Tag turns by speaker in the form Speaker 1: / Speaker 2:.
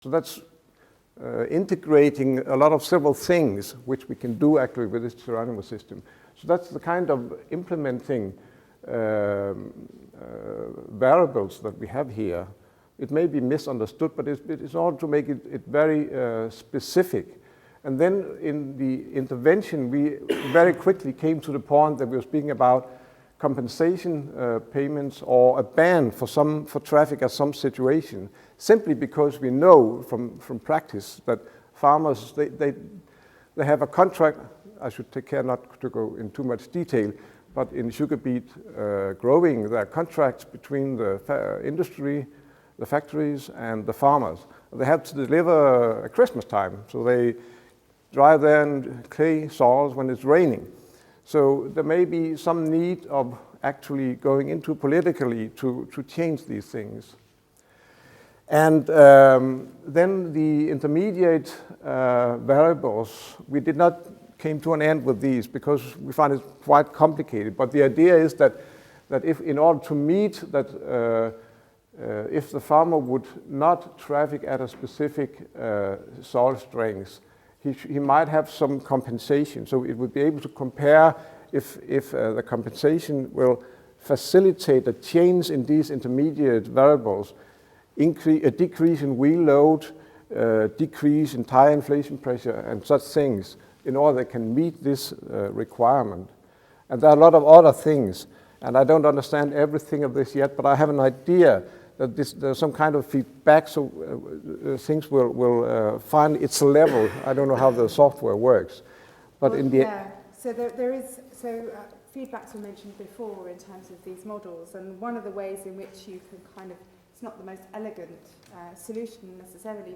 Speaker 1: So that's integrating a lot of several things which we can do actually with this Geronimo system. So that's the kind of implementing variables that we have here. It may be misunderstood, but it's all to make it very specific. And then in the intervention, we very quickly came to the point that we were speaking about compensation payments or a ban for traffic at some situation, simply because we know from practice that farmers, they have a contract. I should take care not to go in too much detail, but in sugar beet growing, there are contracts between the industry, the factories, and the farmers. They have to deliver at Christmas time, so they drive there in clay soils when it's raining. So there may be some need of actually going into politically to change these things. And then the intermediate variables, we did not came to an end with these because we find it quite complicated. But the idea is that if in order to meet that, if the farmer would not traffic at a specific soil strength, he might have some compensation. So it would be able to compare if the compensation will facilitate a change in these intermediate variables, a decrease in wheel load, decrease in tire inflation pressure, and such things, in order they can meet this requirement. And there are a lot of other things, and I don't understand everything of this yet, but I have an idea that there's some kind of feedback, so things will find its level. I don't know how the software works, but in the
Speaker 2: so feedbacks were mentioned before in terms of these models, and one of the ways in which you can kind of, it's not the most elegant solution necessarily,